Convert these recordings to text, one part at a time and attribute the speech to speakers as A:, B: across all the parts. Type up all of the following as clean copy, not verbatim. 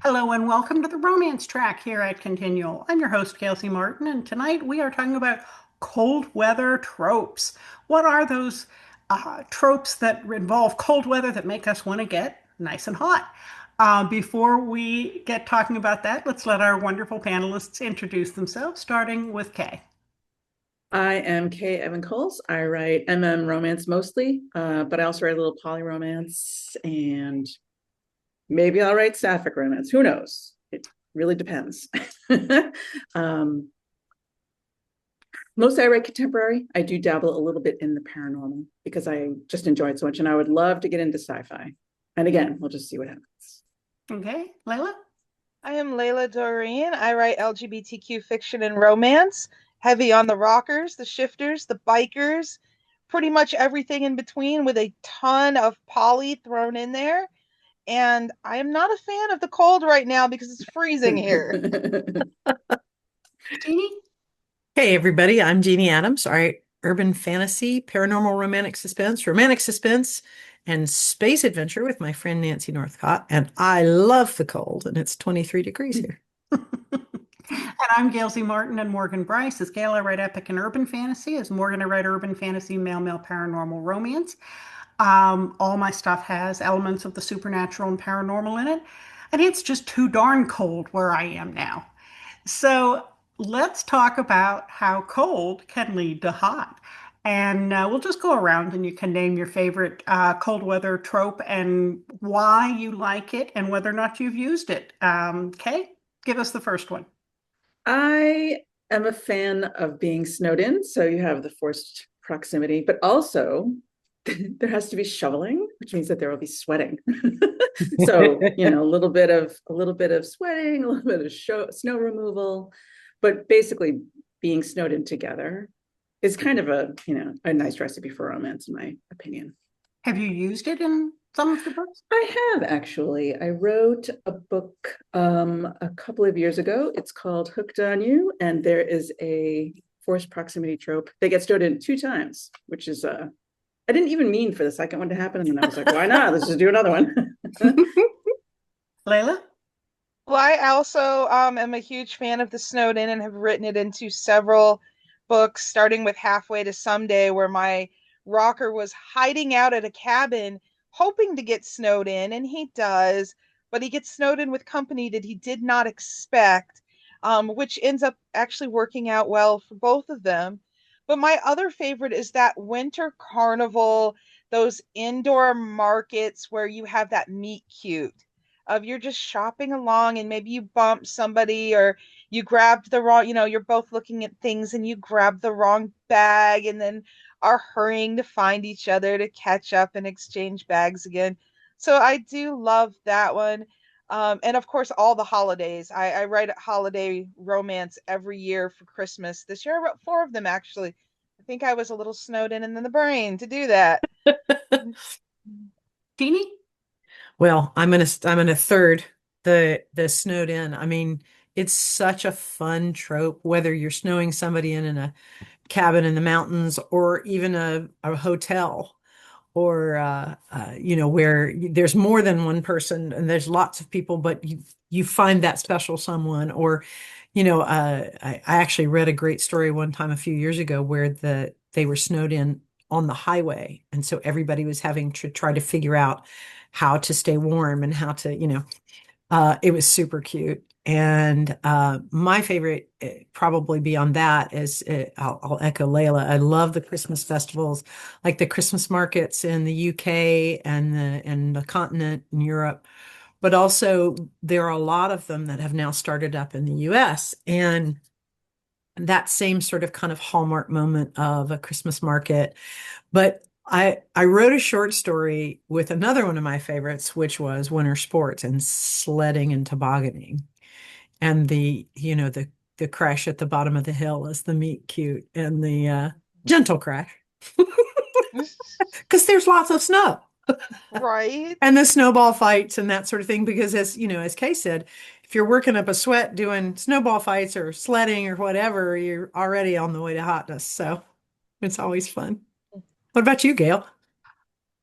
A: Hello and welcome to the Romance Track here at Continual. I'm your host, Kelsey Martin, and tonight we are talking about cold weather tropes. What are those tropes that involve cold weather that make us want to get nice and hot? Before we get talking about that, let's let our wonderful panelists introduce themselves, starting with Kay.
B: I am Kay Evan Coles. I write romance mostly, but I also write a little poly romance and maybe I'll write sapphic romance. Who knows? It really depends. um, Mostly I write contemporary. I do dabble a little bit in the paranormal because I just enjoy it so much and I would love to get into sci-fi. And again, we'll just see what happens.
A: Okay, Layla?
C: I am Layla Dorine. I write LGBTQ fiction and romance, heavy on the rockers, the shifters, the bikers, pretty much everything in between with a ton of poly thrown in there. And I am not a fan of the cold right now because it's freezing here.
A: Jeannie?
D: Hey everybody, I'm Jeannie Adams. I write urban fantasy, paranormal romantic suspense, and space adventure with my friend Nancy Northcott. And I love the cold, and it's 23 degrees here.
A: And I'm Gail Z. Martin and Morgan Bryce. As Gail, I write epic and urban fantasy. As Morgan, I write urban fantasy, male paranormal romance. All my stuff has elements of the supernatural and paranormal in it. And it's just too darn cold where I am now. So let's talk about how cold can lead to hot. And we'll just go around and you can name your favorite cold weather trope and why you like it and whether or not you've used it. Kay, give us the first one.
B: I am a fan of being snowed in, so you have the forced proximity, but also there has to be shoveling, which means that there will be sweating. So, a little bit of sweating, a little bit of snow removal, but basically being snowed in together is kind of a nice recipe for romance, in my opinion.
A: Have you used it in some of the books?
B: I have actually. I wrote a book a couple of years ago. It's called Hooked on You, and there is a forced proximity trope. They get snowed in two times, which is I didn't even mean for the second one to happen, and then I was like, why not? Let's just do another one.
A: Layla?
C: Well, I also am a huge fan of the Snowden and have written it into several books, starting with Halfway to Someday, where my rocker was hiding out at a cabin, hoping to get snowed in, and he does, but he gets snowed in with company that he did not expect, which ends up actually working out well for both of them. But my other favorite is that winter carnival, those indoor markets where you have that meet cute of you're just shopping along and maybe you bump somebody or you grabbed the wrong, you're both looking at things and you grab the wrong bag and then are hurrying to find each other to catch up and exchange bags again. So I do love that one. And of course, all the holidays. I write a holiday romance every year for Christmas. This year I wrote four of them actually. I think I was a little snowed in the brain to do that.
A: Jeannie?
D: Well, I'm gonna third the snowed in. I mean, it's such a fun trope, whether you're snowing somebody in a cabin in the mountains or even a hotel or where there's more than one person and there's lots of people, but you find that special someone. Or I actually read a great story one time a few years ago where they were snowed in on the highway, and so everybody was having to try to figure out how to stay warm and how to it was super cute. And my favorite, probably beyond that, is I'll echo Layla. I love the Christmas festivals, like the Christmas markets in the UK and the continent in Europe. But also, there are a lot of them that have now started up in the US. And that same sort of kind of hallmark moment of a Christmas market. But I wrote a short story with another one of my favorites, which was winter sports and sledding and tobogganing. And the crash at the bottom of the hill is the meet cute and the gentle crash. Because there's lots of snow.
C: Right.
D: And the snowball fights and that sort of thing. Because as Kay said, if you're working up a sweat doing snowball fights or sledding or whatever, you're already on the way to hotness. So it's always fun. What about you, Gail?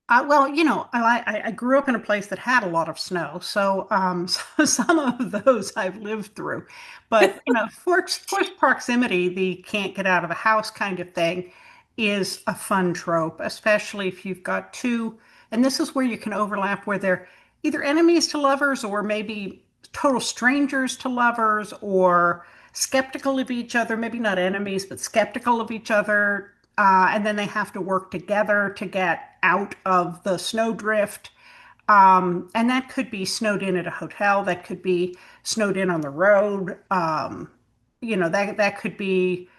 A: Well, I grew up in a place that had a lot of snow, so so some of those I've lived through. But forced proximity, the can't get out of the house kind of thing, is a fun trope, especially if you've got two, and this is where you can overlap where they're either enemies to lovers or maybe total strangers to lovers or skeptical of each other, maybe not enemies, but skeptical of each other, and then they have to work together to get out of the snowdrift. And that could be snowed in at a hotel, that could be snowed in on the road. That could be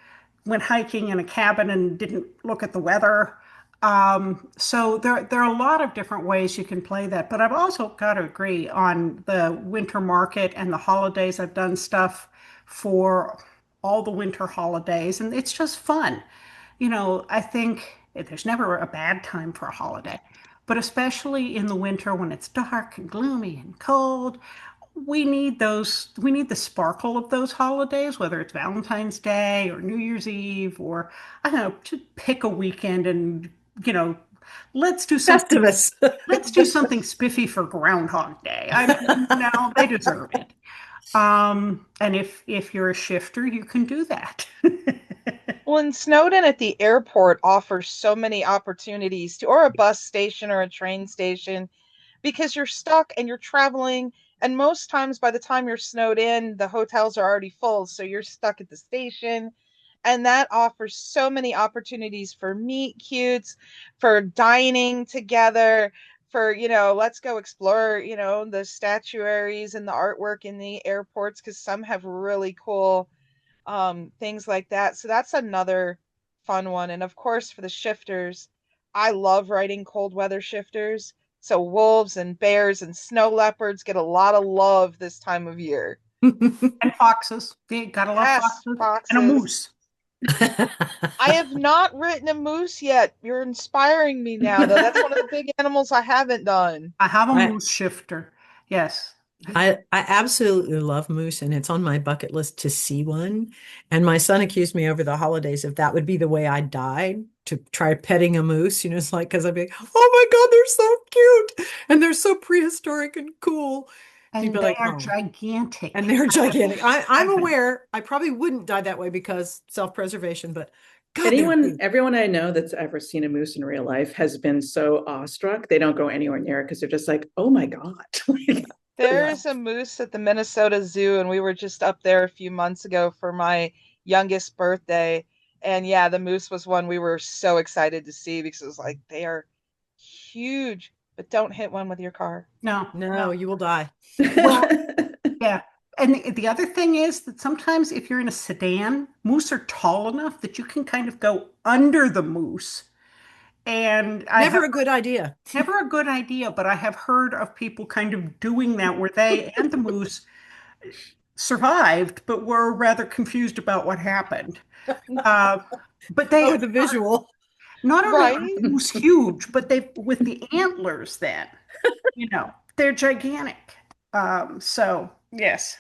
A: went hiking in a cabin and didn't look at the weather. So there are a lot of different ways you can play that. But I've also got to agree on the winter market and the holidays. I've done stuff for all the winter holidays, and it's just fun. I think there's never a bad time for a holiday, but especially in the winter when it's dark and gloomy and cold, we need the sparkle of those holidays, whether it's Valentine's Day or New Year's Eve, or I don't know, to pick a weekend and, you know, let's do something,
D: Festivus.
A: let's do something spiffy for Groundhog Day. I mean, they deserve it. And if you're a shifter, you can do that.
C: Well, and Snowden at the airport offers so many opportunities to, or a bus station or a train station, because you're stuck and you're traveling. And most times, by the time you're snowed in, the hotels are already full. So you're stuck at the station. And that offers so many opportunities for meet cutes, for dining together, for, let's go explore, the statuaries and the artwork in the airports, because some have really cool things like that. So that's another fun one. And of course, for the shifters, I love writing cold weather shifters. So wolves and bears and snow leopards get a lot of love this time of year.
A: And foxes. They gotta love
C: Yes,
A: foxes. And a
C: foxes.
A: moose.
C: I have not written a moose yet. You're inspiring me now, though. That's one of the big animals I haven't done.
A: I have a
D: I,
A: moose shifter. Yes.
D: I absolutely love moose, and it's on my bucket list to see one. And my son accused me over the holidays if that would be the way I died, to try petting a moose. It's like, because I'd be like, oh my God, they're so cute and they're so prehistoric and cool. He'd
A: And
D: be
A: they
D: like,
A: are
D: oh, and
A: gigantic.
D: they're gigantic. I'm
A: I've been,
D: aware I probably wouldn't die that way because self-preservation, but God, they're
B: Anyone,
D: cute.
B: everyone I know that's ever seen a moose in real life has been so awestruck. They don't go anywhere near it because they're just like, oh my God. Like,
C: There
D: Yeah.
C: is a moose at the Minnesota Zoo, and we were just up there a few months ago for my youngest birthday. And yeah, the moose was one we were so excited to see because it was like they are huge, but don't hit one with your car.
A: no,
D: No,
A: no.
D: you will die.
A: Well, yeah. And the other thing is that sometimes if you're in a sedan, moose are tall enough that you can kind of go under the moose. And I have
D: Never a good idea.
A: never a good idea, but I have heard of people kind of doing that where they and the moose survived, but were rather confused about what happened. Uh, but they
D: Oh, the visual.
A: not only are
C: Right?
A: the moose huge, but they with the antlers then, they're gigantic. So yes.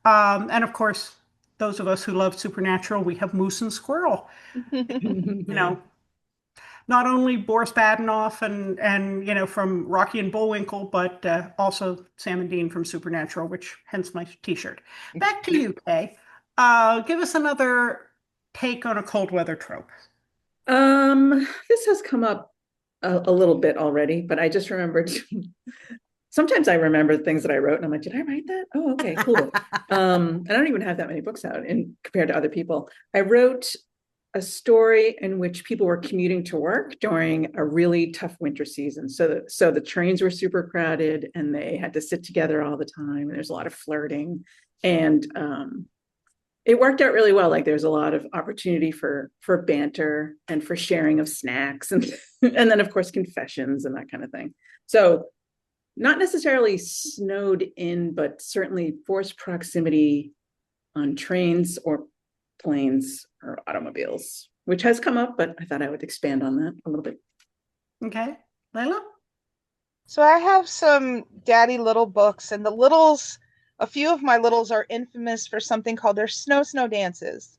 A: And of course, those of us who love supernatural, we have moose and squirrel. You
D: Yeah.
A: know, not only Boris Badenov and from Rocky and Bullwinkle, but also Sam and Dean from Supernatural, which hence my T-shirt. Back to you, Kay. Give us another take on a cold weather trope.
B: this has come up a little bit already, but I just remembered. Sometimes I remember things that I wrote, and I'm like, did I write that? Oh, okay, cool. I don't even have that many books out in compared to other people. I wrote a story in which people were commuting to work during a really tough winter season. So the trains were super crowded, and they had to sit together all the time. And there's a lot of flirting, and it worked out really well. Like there's a lot of opportunity for banter and for sharing of snacks, and and then of course confessions and that kind of thing. So not necessarily snowed in, but certainly forced proximity on trains or planes or automobiles, which has come up, but I thought I would expand on that a little bit.
A: Okay, Layla?
C: So I have some daddy little books, and the littles, a few of my littles are infamous for something called their snow dances.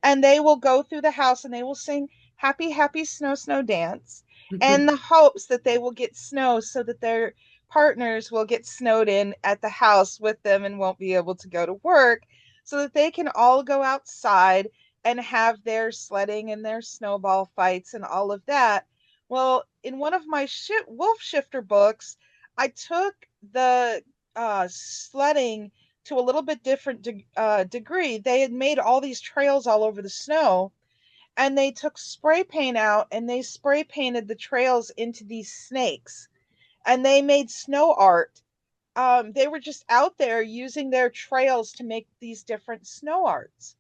C: And they will go through the house and they will sing happy, happy snow dance. and the hopes that they will get snow so that their partners will get snowed in at the house with them and won't be able to go to work so that they can all go outside and have their sledding and their snowball fights and all of that. Well, in one of my wolf shifter books, I took the sledding to a little bit different degree. They had made all these trails all over the snow, and they took spray paint out and they spray painted the trails into these snakes, and they made snow art. They were just out there using their trails to make these different snow arts.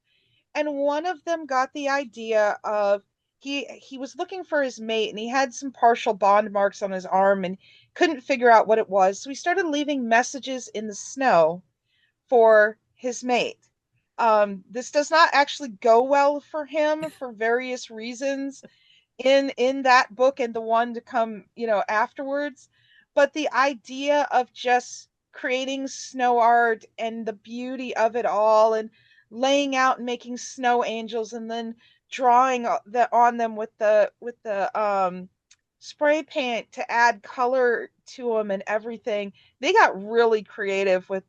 C: And one of them got the idea of, he was looking for his mate and he had some partial bond marks on his arm and couldn't figure out what it was. So he started leaving messages in the snow for his mate. This does not actually go well for him for various reasons in that book and the one to come, afterwards. But the idea of just creating snow art and the beauty of it all, and laying out and making snow angels, and then drawing on them with the spray paint to add color to them and everything. They got really creative with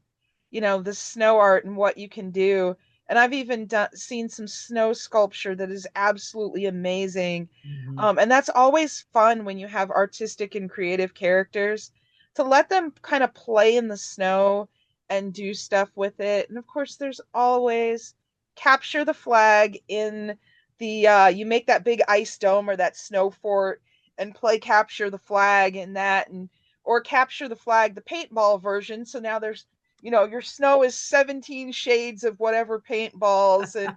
C: the snow art and what you can do. And I've even seen some snow sculpture that is absolutely amazing.
D: Mhm.
C: And that's always fun when you have artistic and creative characters, to let them kind of play in the snow and do stuff with it. And of course, there's always capture the flag in you make that big ice dome or that snow fort and play capture the flag in that, and or capture the flag, the paintball version. So now there's, your snow is 17 shades of whatever paintballs, and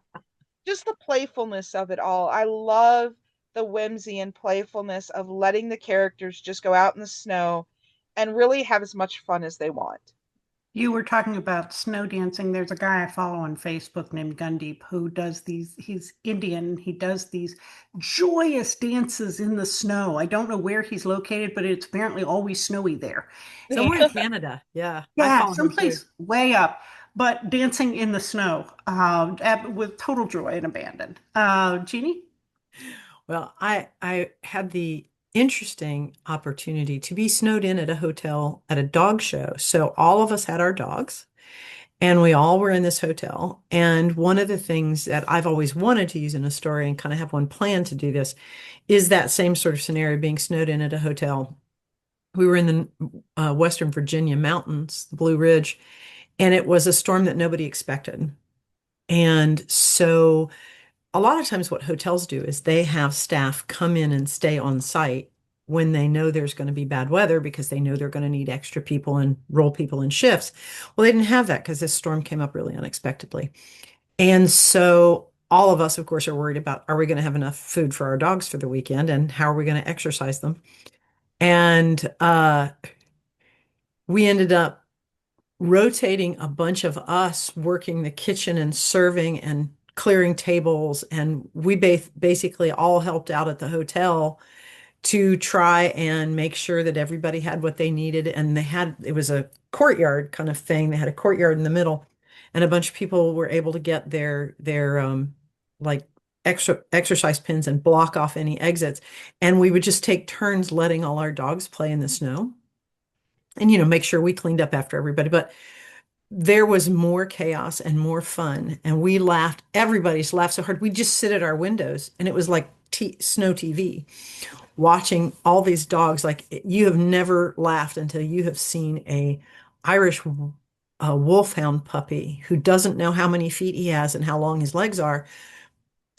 C: just the playfulness of it all. I love the whimsy and playfulness of letting the characters just go out in the snow and really have as much fun as they want.
A: You were talking about snow dancing. There's a guy I follow on Facebook named Gundeep who does these, he's Indian. He does these joyous dances in the snow. I don't know where he's located, but it's apparently always snowy there.
D: Somewhere in Canada. Yeah, I
A: Yeah,
D: follow him too.
A: someplace way up, but dancing in the snow with total joy and abandon. Jeannie?
D: Well, I had the interesting opportunity to be snowed in at a hotel at a dog show. So all of us had our dogs and we all were in this hotel. And one of the things that I've always wanted to use in a story and kind of have one plan to do this is that same sort of scenario, being snowed in at a hotel. We were in the Western Virginia mountains, the Blue Ridge, and it was a storm that nobody expected. And so a lot of times what hotels do is they have staff come in and stay on site when they know there's going to be bad weather because they know they're going to need extra people and roll people in shifts. Well, they didn't have that because this storm came up really unexpectedly. And so all of us, of course, are worried about, are we going to have enough food for our dogs for the weekend and how are we going to exercise them? And we ended up rotating a bunch of us working the kitchen and serving and clearing tables. And we basically all helped out at the hotel to try and make sure that everybody had what they needed. And it was a courtyard kind of thing. They had a courtyard in the middle, and a bunch of people were able to get their like exercise pins and block off any exits. And we would just take turns letting all our dogs play in the snow and, make sure we cleaned up after everybody. But there was more chaos and more fun. And we laughed. Everybody's laughed so hard. We just sit at our windows and it was like snow TV, watching all these dogs. Like, you have never laughed until you have seen a Irish wolfhound puppy who doesn't know how many feet he has and how long his legs are,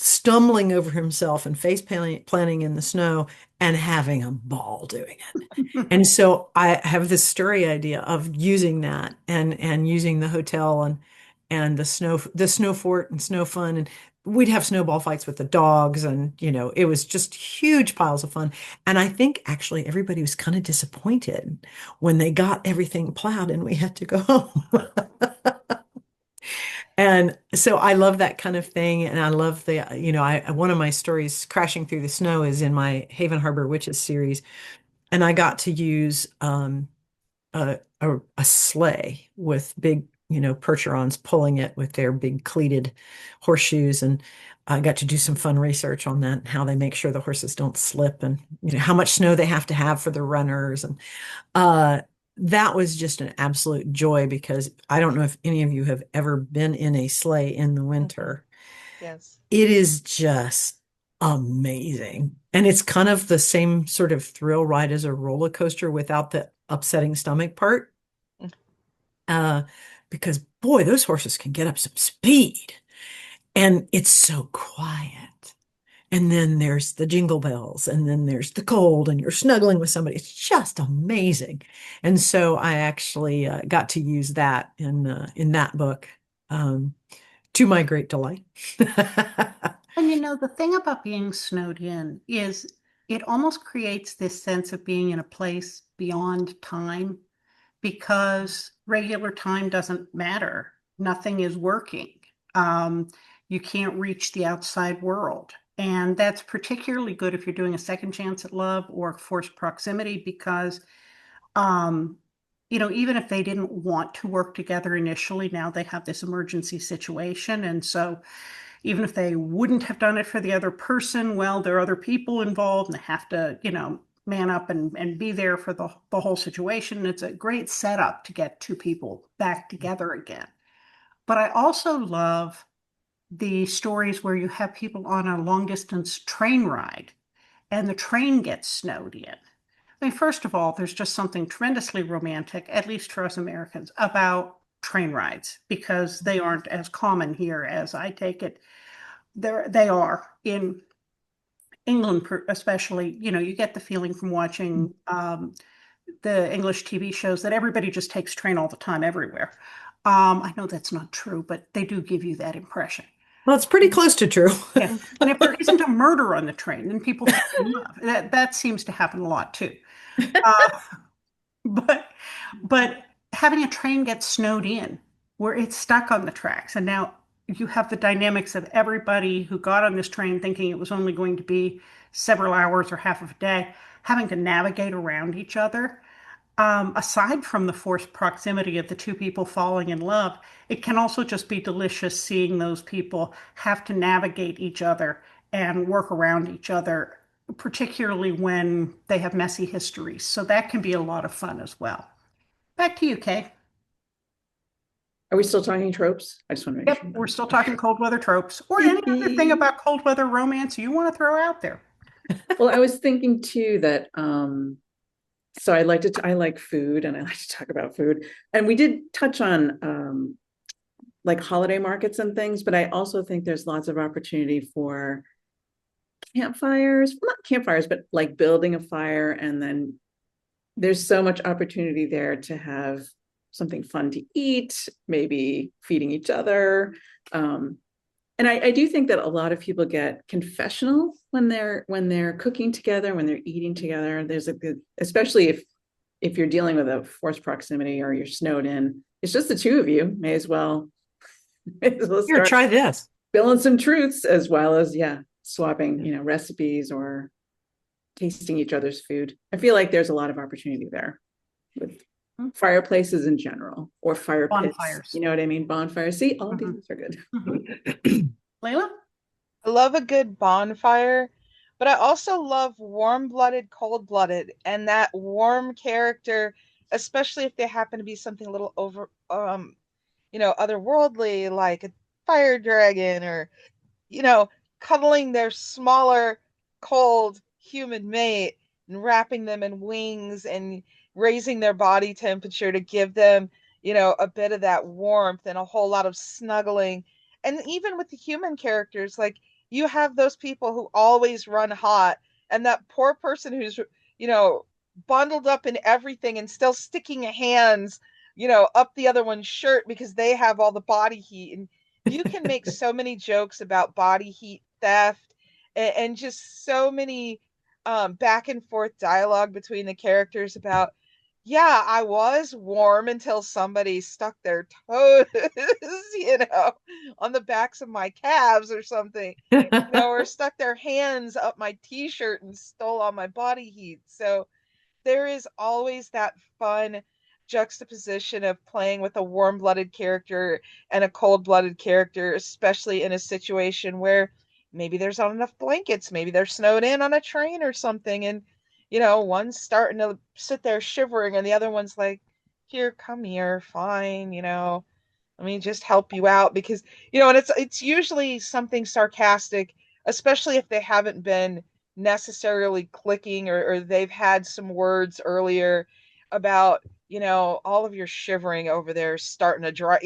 D: stumbling over himself and face planting in the snow and having a ball doing it. And so I have this story idea of using that and using the hotel and the snow fort and snow fun, and we'd have snowball fights with the dogs, and it was just huge piles of fun. And I think actually everybody was kind of disappointed when they got everything plowed and we had to go home. And so I love that kind of thing. And I love one of my stories, Crashing Through the Snow, is in my Haven Harbor Witches series. And I got to use a sleigh with big percherons pulling it with their big cleated horseshoes. And I got to do some fun research on that, how they make sure the horses don't slip and, how much snow they have to have for the runners. And uh, that was just an absolute joy because I don't know if any of you have ever been in a sleigh in the
C: Mhm.
D: winter.
C: Yes.
D: It is just amazing. And it's kind of the same sort of thrill ride as a roller coaster without the upsetting stomach part.
C: Mm.
D: Uh, because boy, those horses can get up some speed and it's so quiet. And then there's the jingle bells, and then there's the cold, and you're snuggling with somebody. It's just amazing. And so I actually got to use that in that book, to my great delight.
A: And the thing about being snowed in is it almost creates this sense of being in a place beyond time because regular time doesn't matter. Nothing is working. Um, you can't reach the outside world. And that's particularly good if you're doing a second chance at love or forced proximity because, um, even if they didn't want to work together initially, now they have this emergency situation. And so even if they wouldn't have done it for the other person, well, there are other people involved and they have to, man up and be there for the whole situation. It's a great setup to get two people back together again. But I also love the stories where you have people on a long distance train ride and the train gets snowed in. I mean, first of all, there's just something tremendously romantic, at least for us Americans, about train rides because they aren't as common here as I take it they are in England, especially. You get the feeling from watching the English TV shows that everybody just takes train all the time everywhere. I know that's not true, but they do give you that impression.
D: Well, it's pretty close to true.
A: Yeah, and if there isn't a murder on the train, then people fall in love. That seems to happen a lot too. Uh, but but having a train get snowed in where it's stuck on the tracks, and now you have the dynamics of everybody who got on this train thinking it was only going to be several hours or half of a day, having to navigate around each other. Aside from the forced proximity of the two people falling in love, it can also just be delicious seeing those people have to navigate each other and work around each other, particularly when they have messy histories. So that can be a lot of fun as well. Back to you, Kay.
B: Are we still talking tropes? I just want to make
A: Yep,
B: sure.
A: we're still talking cold weather tropes or any other thing about cold weather romance you want to throw out there.
B: Well, I was thinking too that so I like food and I like to talk about food. And we did touch on like holiday markets and things, but I also think there's lots of opportunity for campfires, well, not campfires, but like building a fire. And then there's so much opportunity there to have something fun to eat, maybe feeding each other. Um, and I do think that a lot of people get confessional when they're cooking together, when they're eating together. There's a good, especially if you're dealing with a forced proximity or you're snowed in, it's just the two of you. May as well
D: Here,
B: start
D: try this.
B: spilling some truths as well as swapping recipes or tasting each other's food. I feel like there's a lot of opportunity there with fireplaces in general or fire pits.
A: Bonfires.
B: You know what I mean? Bonfires. See, all
A: Mhm.
B: these are good.
A: Mhm. Layla?
C: I love a good bonfire, but I also love warm-blooded, cold-blooded, and that warm character, especially if they happen to be something a little over otherworldly, like a fire dragon or, you know, cuddling their smaller, cold human mate and wrapping them in wings and raising their body temperature to give them, a bit of that warmth and a whole lot of snuggling. And even with the human characters, like you have those people who always run hot, and that poor person who's, you know, bundled up in everything and still sticking hands, up the other one's shirt because they have all the body heat. And you can make so many jokes about body heat theft and just so many back and forth dialogue between the characters about, yeah, I was warm until somebody stuck their toes, on the backs of my calves or something, or stuck their hands up my t-shirt and stole all my body heat. So there is always that fun juxtaposition of playing with a warm-blooded character and a cold-blooded character, especially in a situation where maybe there's not enough blankets, maybe they're snowed in on a train or something, and one's starting to sit there shivering, and the other one's like, "Here, come here, fine, let me just help you out," because and it's usually something sarcastic, especially if they haven't been necessarily clicking, or they've had some words earlier about all of your shivering over there starting to dry,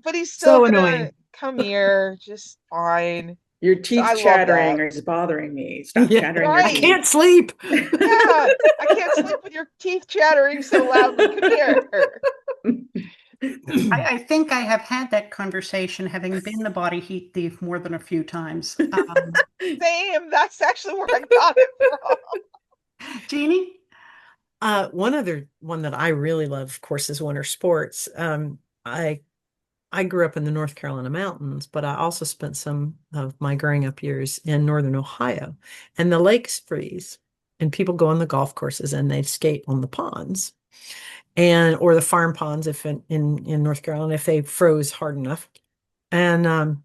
C: but he's still
D: So
C: gonna
D: annoying.
C: come here just fine.
B: Your
C: So I
B: teeth
C: love
B: chattering
C: that.
B: is bothering me. Stop
D: Yeah.
B: chattering your
D: I
C: Right.
B: teeth.
D: can't sleep.
C: Yeah, I can't sleep with your teeth chattering so loudly. Come here.
A: I think I have had that conversation, having been the body heat thief more than a few times.
C: Same. That's actually where I got it from.
A: Jeannie?
D: One other one that I really love, of course, is winter sports. I grew up in the North Carolina mountains, but I also spent some of my growing up years in northern Ohio, and the lakes freeze, and people go on the golf courses and they skate on the ponds, and or the farm ponds if in North Carolina if they froze hard enough. And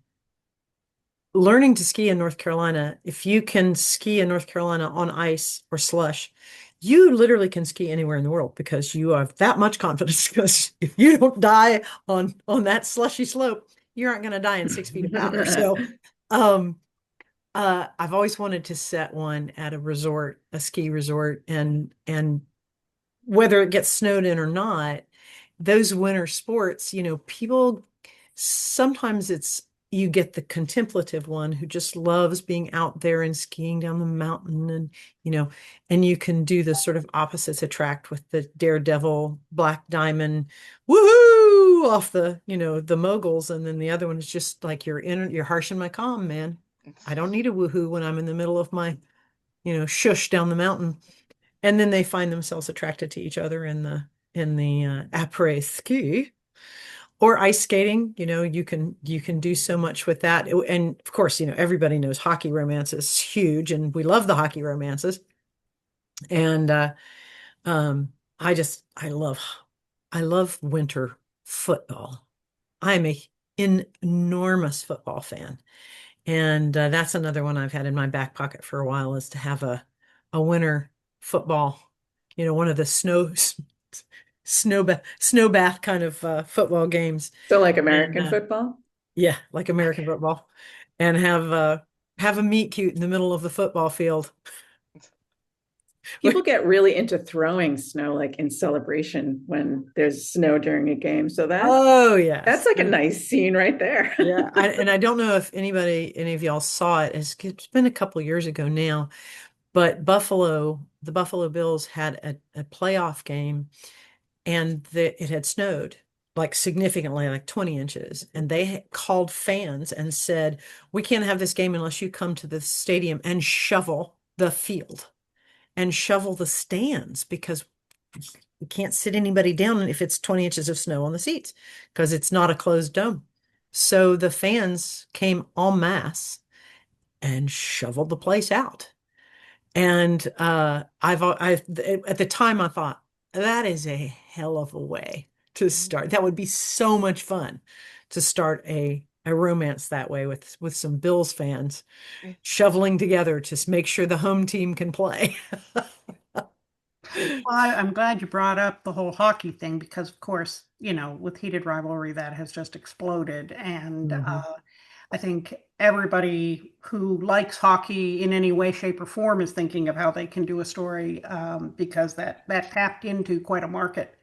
D: learning to ski in North Carolina, if you can ski in North Carolina on ice or slush, you literally can ski anywhere in the world because you have that much confidence. Because if you don't die on that slushy slope, you aren't going to die in 6 feet of powder. So, um, I've always wanted to set one at a resort, a ski resort, and whether it gets snowed in or not, those winter sports, people sometimes it's you get the contemplative one who just loves being out there and skiing down the mountain and you know and you can do the sort of opposites attract with the daredevil black diamond woohoo off the moguls, and then the other one is just like you're harshing my calm, man. I don't need a woohoo when I'm in the middle of my shush down the mountain. And then they find themselves attracted to each other in the après ski or ice skating. You can do so much with that. And of course, everybody knows hockey romance is huge, and we love the hockey romances. And um, I love winter football. I'm a enormous football fan. And that's another one I've had in my back pocket for a while, is to have a winter football, one of the snow bath kind of football games.
B: So like
D: And
B: American football?
D: yeah, like American football, and have a meet cute in the middle of the football field.
B: People get really into throwing snow like in celebration when there's snow during a game. So
D: Oh
B: that's
D: yes.
B: like a nice scene right there.
D: Yeah, and I don't know if any of y'all saw it. It's been a couple years ago now, but the Buffalo Bills had a playoff game, and it had snowed like significantly, like 20 inches. And they called fans and said, "We can't have this game unless you come to the stadium and shovel the field and shovel the stands because we can't sit anybody down if it's 20 inches of snow on the seats because it's not a closed dome." So the fans came en masse and shoveled the place out. And I've at the time I thought that is a hell of a way to start. That would be so much fun to start a romance that way with some Bills fans shoveling together to make sure the home team can play.
A: Well, I'm glad you brought up the whole hockey thing because, of course, with heated rivalry, that has just exploded. And
D: Mhm.
A: I think everybody who likes hockey in any way, shape, or form is thinking of how they can do a story because that tapped into quite a market.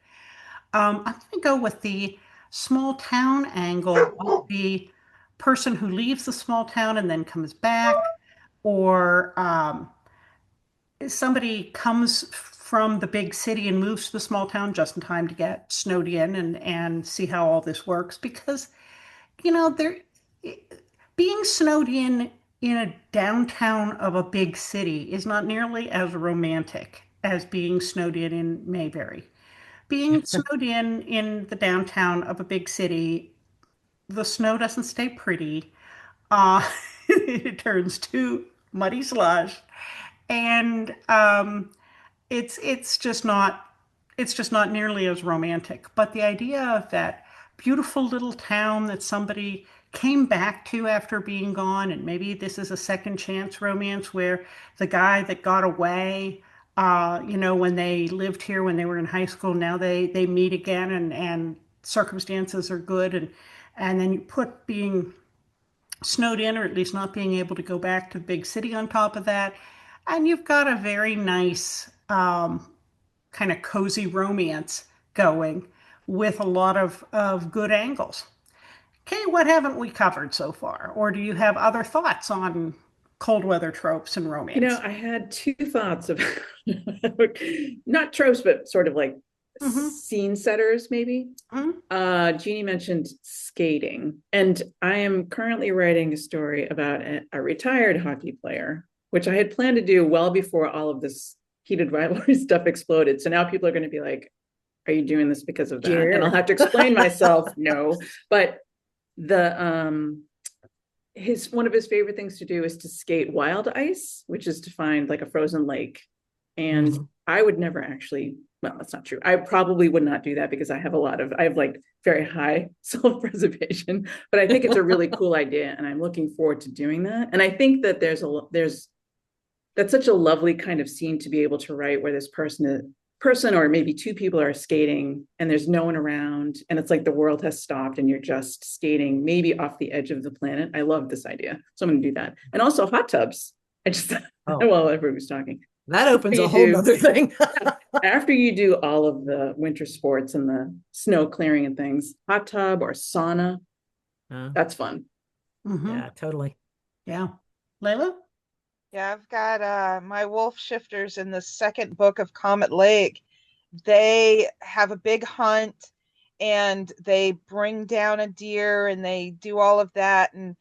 A: I'm going to go with the small town angle of the person who leaves the small town and then comes back, or somebody comes from the big city and moves to the small town just in time to get snowed in and see how all this works because there being snowed in a downtown of a big city is not nearly as romantic as being snowed in Mayberry. Being snowed in the downtown of a big city, the snow doesn't stay pretty. It turns to muddy slush, and it's just not It's just not nearly as romantic. But the idea of that beautiful little town that somebody came back to after being gone, and maybe this is a second chance romance where the guy that got away, when they lived here when they were in high school, now they meet again and circumstances are good, and then you put being snowed in or at least not being able to go back to the big city on top of that, and you've got a very nice kind of cozy romance going with a lot of good angles. Okay, what haven't we covered so far? Or do you have other thoughts on cold weather tropes and romance?
B: I had two thoughts of not tropes, but sort of like
A: Mm-hmm.
B: scene setters, maybe.
A: Mm-hmm.
B: Jeannie mentioned skating, and I am currently writing a story about a retired hockey player, which I had planned to do well before all of this heated rivalry stuff exploded. So now people are going to be like, are you doing this because of that? And I'll
D: Dear.
B: have to explain myself. No, but the his one of his favorite things to do is to skate wild ice, which is to find like a frozen lake. And
D: Mhm.
B: I would never actually, well, that's not true. I probably would not do that because I have like very high self-preservation, but I think it's a really cool idea and I'm looking forward to doing that. And I think that there's that's such a lovely kind of scene to be able to write where this person or maybe two people are skating and there's no one around and it's like the world has stopped and you're just skating maybe off the edge of the planet. I love this idea, so I'm going to do that. And also hot tubs. I just
D: Oh,
B: while everybody was talking,
D: that opens
B: you
D: a whole
B: do
D: nother thing.
B: after you do all of the winter sports and the snow clearing and things, hot tub or sauna,
D: Uh,
B: that's fun.
A: Mm-hmm.
D: yeah, totally.
A: Yeah. Layla?
C: Yeah, I've got my wolf shifters in the second book of Comet Lake. They have a big hunt and they bring down a deer and they do all of that and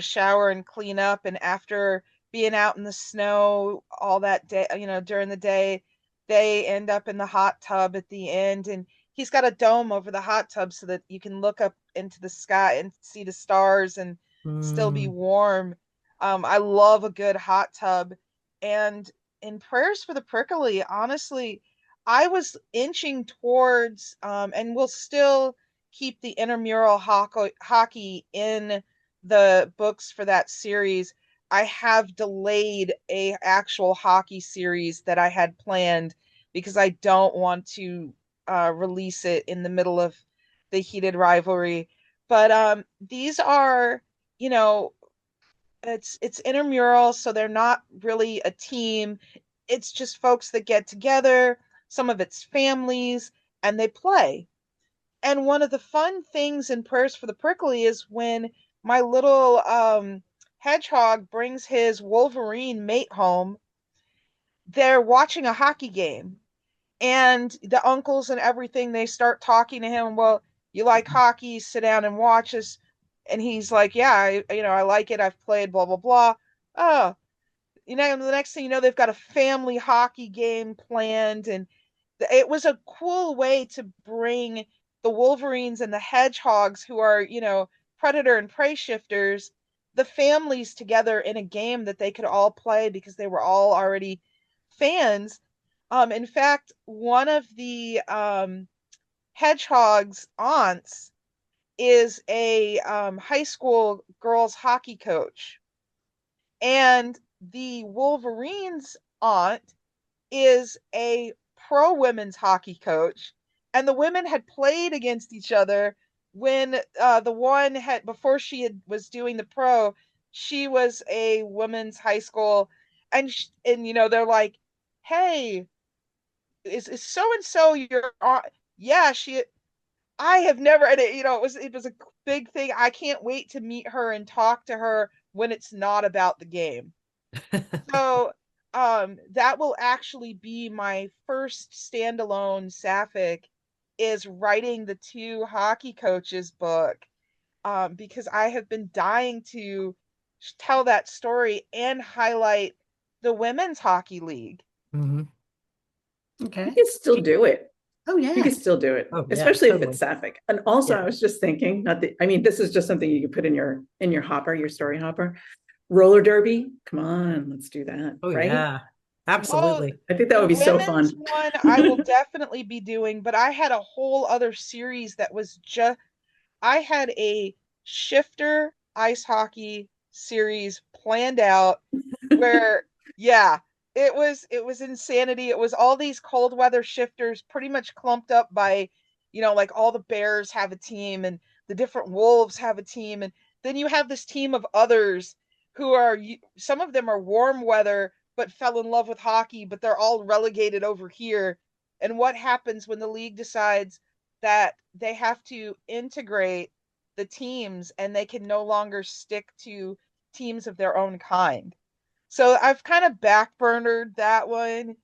C: shower and clean up, and after being out in the snow all that day, during the day, they end up in the hot tub at the end, and he's got a dome over the hot tub so that you can look up into the sky and see the stars and still be
D: Mm,
C: warm. I love a good hot tub. And in Prayers for the Prickly, honestly, I was inching towards, and will still keep the intramural hockey in the books for that series. I have delayed a actual hockey series that I had planned because I don't want to release it in the middle of the heated rivalry. But these are, you know, it's intramural, so they're not really a team. It's just folks that get together, some of it's families, and they play. And one of the fun things in Prayers for the Prickly is when my little hedgehog brings his Wolverine mate home, they're watching a hockey game. And the uncles and everything, they start talking to him. Well, you like hockey? Sit down and watch us. And he's like, yeah, I like it. I've played, blah, blah, blah. Oh, the next thing you know, they've got a family hockey game planned. And it was a cool way to bring the Wolverines and the Hedgehogs, who are, predator and prey shifters, the families together in a game that they could all play because they were all already fans. In fact, one of the Hedgehog's aunts is a high school girls hockey coach, and the Wolverines' aunt is a pro women's hockey coach, and the women had played against each other when the one had before was doing the pro, she was a women's high school, and they're like, hey, is so and so your aunt? Yeah, she. I have never, and it was a big thing. I can't wait to meet her and talk to her when it's not about the game. So that will actually be my first standalone sapphic, is writing the two hockey coaches book, because I have been dying to tell that story and highlight the women's hockey league.
D: mhm.
B: You
A: Okay.
B: can still do it.
A: Oh,
B: You
A: yeah.
B: can still do it,
D: Oh, yeah,
B: especially if it's
D: totally.
B: sapphic. And also,
D: Yeah.
B: I was just thinking, not that I mean, this is just something you can put in your hopper, your story hopper. Roller derby. Come on, let's do that,
D: Oh,
B: right?
D: yeah.
C: Oh,
D: Absolutely.
B: I think that
C: the
B: would be so
C: women's
B: fun.
C: one I will definitely be doing, but I had a whole other series that was just I had a shifter ice hockey series planned out where, yeah, it was insanity. It was all these cold weather shifters pretty much clumped up by, like all the bears have a team and the different wolves have a team, and then you have this team of others who are some of them are warm weather but fell in love with hockey, but they're all relegated over here. And what happens when the league decides that they have to integrate the teams and they can no longer stick to teams of their own kind? So I've kind of backburnered that one,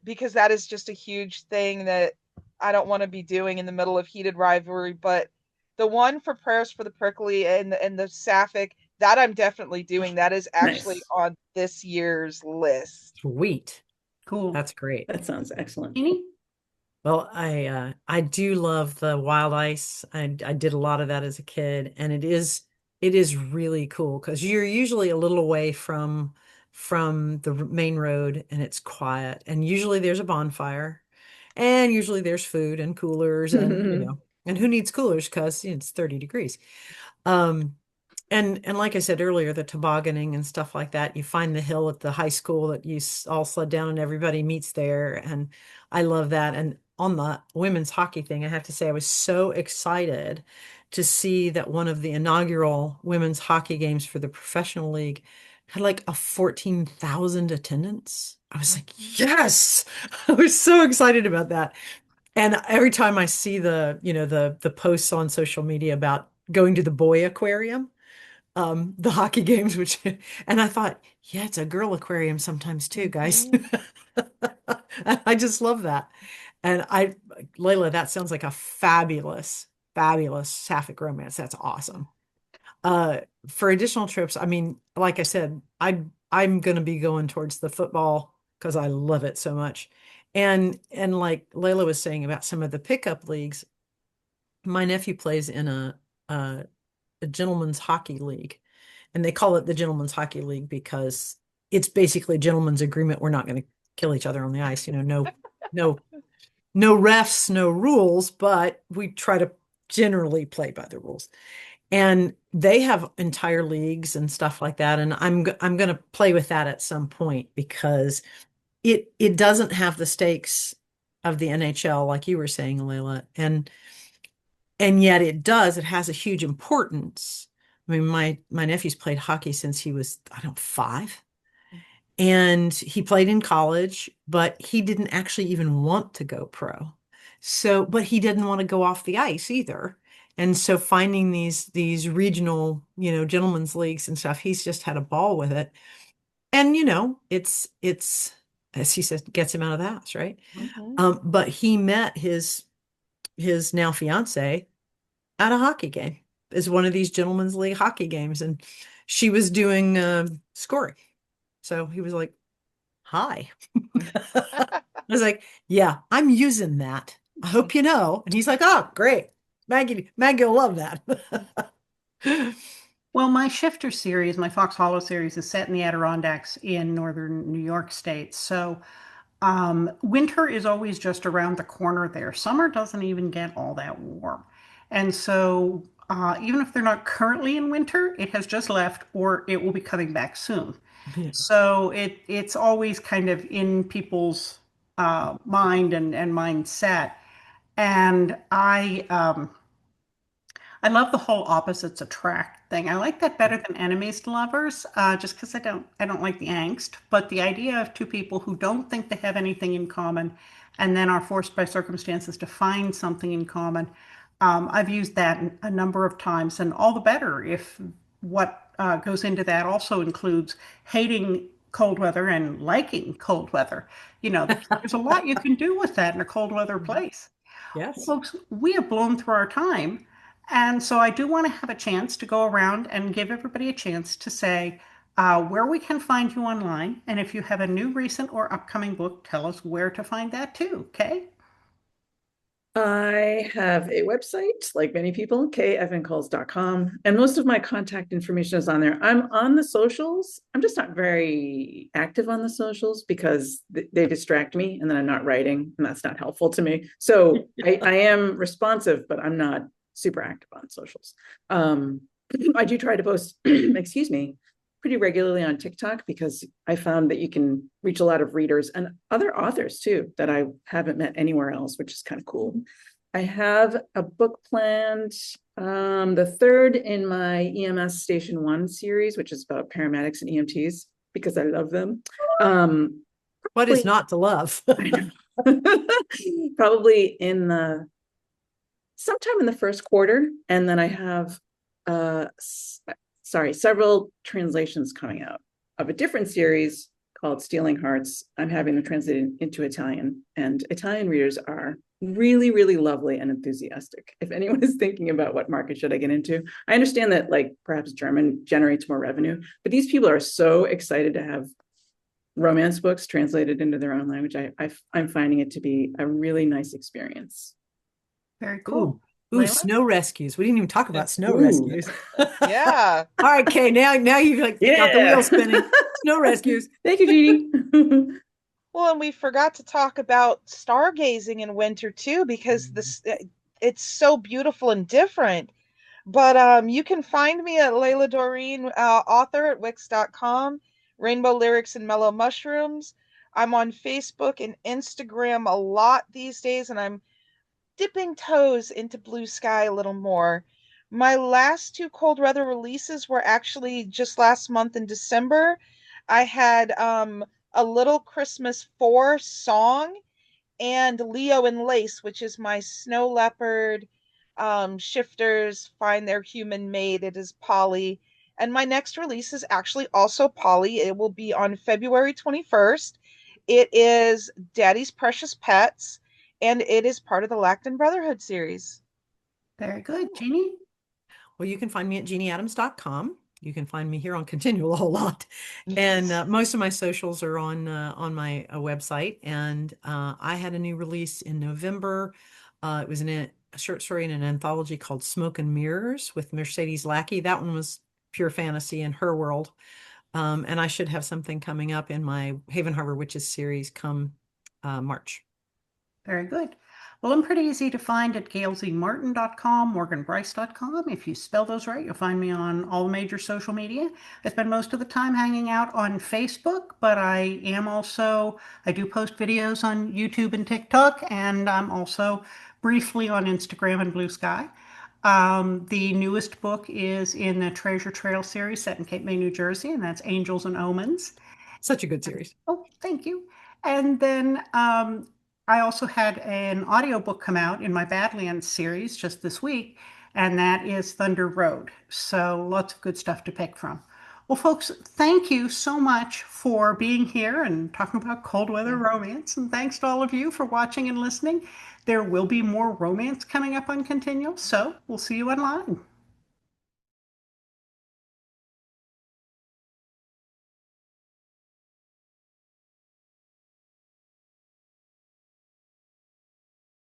C: because that is just a huge thing that I don't want to be doing in the middle of heated rivalry. But the one for Prayers for the Prickly and the Sapphic, that I'm definitely doing. That is actually
B: Nice.
C: on this year's list.
D: Sweet.
A: Cool.
D: That's great.
B: That sounds excellent.
A: Jeannie?
D: Well, I do love the wild ice. I did a lot of that as a kid, and it is really cool because you're usually a little away from the main road and it's quiet. And usually there's a bonfire, and usually there's food and coolers and who needs coolers because it's 30 degrees. Um, and like I said earlier, the tobogganing and stuff like that, you find the hill at the high school that you all sled down and everybody meets there. And I love that. And on the women's hockey thing, I have to say I was so excited to see that one of the inaugural women's hockey games for the professional league had like a 14,000 attendance. I was like,
C: Mhm.
D: yes, I was so excited about that. And every time I see the posts on social media about going to the boy aquarium, the hockey games, which and I thought, yeah, it's a girl aquarium sometimes too, guys.
C: Mhm.
D: I just love that. And Layla, that sounds like a fabulous, fabulous sapphic romance. That's awesome. Uh, for additional trips, I mean, like I said, I'm gonna be going towards the football because I love it so much. And like Layla was saying about some of the pickup leagues, my nephew plays in a, a gentleman's hockey league, and they call it the gentleman's hockey league because it's basically a gentleman's agreement. We're not going to kill each other on the ice. No, no refs, no rules, but we try to generally play by the rules. And they have entire leagues and stuff like that. And I'm going to play with that at some point because it doesn't have the stakes of the NHL, like you were saying, Layla. And yet it does. It has a huge importance. I mean, my nephew's played hockey since he was, I don't know, 5. And he played in college, but he didn't actually even want to go pro. So, but he didn't want to go off the ice either. And so finding these regional, gentlemen's leagues and stuff, he's just had a ball with it. And it's as he says, gets him out of the house, right?
C: Mhm.
D: But he met his now fiance at a hockey game. Is one of these gentlemen's league hockey games, and she was doing scoring. So he was like, "Hi." I was like, "Yeah, I'm using that. I hope you know." And he's like, "Oh, great, Maggie will love that."
A: Well, my Shifter series, my Fox Hollow series, is set in the Adirondacks in northern New York State. So winter is always just around the corner there. Summer doesn't even get all that warm. And so even if they're not currently in winter, it has just left or it will be coming back soon.
D: Yeah.
A: So it's always kind of in people's mind and mindset. And I love the whole opposites attract thing. I like that better than enemies to lovers, just because I don't like the angst. But the idea of two people who don't think they have anything in common, and then are forced by circumstances to find something in common. I've used that a number of times, and all the better if what goes into that also includes hating cold weather and liking cold weather. There's a lot you can do with that in a cold weather place.
D: Yes.
A: Folks, we have blown through our time. And so I do want to have a chance to go around and give everybody a chance to say where we can find you online. And if you have a new, recent, or upcoming book, tell us where to find that too. Okay?
B: I have a website, like many people, kfncalls.com, and most of my contact information is on there. I'm on the socials. I'm just not very active on the socials because they distract me and then I'm not writing, and that's not helpful to me. So I am responsive, but I'm not super active on socials. Um, I do try to post, excuse me, pretty regularly on TikTok because I found that you can reach a lot of readers and other authors too that I haven't met anywhere else, which is kind of cool. I have a book planned, the third in my EMS Station One series, which is about paramedics and EMTs because I love them.
D: What is
B: Probably,
D: not to love?
B: I know. Probably in the sometime in the first quarter, and then I have uh several translations coming out of a different series called Stealing Hearts. I'm having them translated into Italian, and Italian readers are really, really lovely and enthusiastic. If anyone is thinking about what market should I get into, I understand that like perhaps German generates more revenue, but these people are so excited to have romance books translated into their own language. I'm finding it to be a really nice experience.
A: Very
D: Ooh,
A: cool.
D: ooh,
A: Layla?
D: snow rescues. We didn't even talk about snow
B: Ooh.
D: rescues.
C: Yeah.
D: All right, Kay, now you've like got the wheel
B: Yeah.
D: spinning. Snow rescues.
B: Thank you, Jeannie.
C: Well, and we forgot to talk about stargazing in winter too, because it's so beautiful and different. But you can find me at Layla Dorine, author at Wix.com, Rainbow Lyrics and Mellow Mushrooms. I'm on Facebook and Instagram a lot these days, and I'm dipping toes into blue sky a little more. My last two cold weather releases were actually just last month in December. I had a Little Christmas 4 song and Leo and Lace, which is my snow leopard. Shifters find their human mate. It is Polly. And my next release is actually also Polly. It will be on February 21st. It is Daddy's Precious Pets, and it is part of the Lacton Brotherhood series.
A: Very good. Jeannie?
D: Well, you can find me at jeannieadams.com. You can find me here on Continual a whole lot. And most of my socials are on my website. And I had a new release in November. It was a short story in an anthology called Smoke and Mirrors with Mercedes Lackey. That one was pure fantasy in her world. And I should have something coming up in my Haven Harbor Witches series come March.
A: Very good. Well, I'm pretty easy to find at gailzmartin.com, morganbryce.com. If you spell those right, you'll find me on all major social media. I spend most of the time hanging out on Facebook, but I do post videos on YouTube and TikTok, and I'm also briefly on Instagram and Blue Sky. The newest book is in the Treasure Trail series set in Cape May, New Jersey, and that's Angels and Omens.
D: Such a good series.
A: Oh, thank you. And then I also had an audiobook come out in my Badlands series just this week, and that is Thunder Road. So lots of good stuff to pick from. Well, folks, thank you so much for being here and talking about cold weather romance. And thanks to all of you for watching and listening. There will be more romance coming up on Continual, so we'll see you online.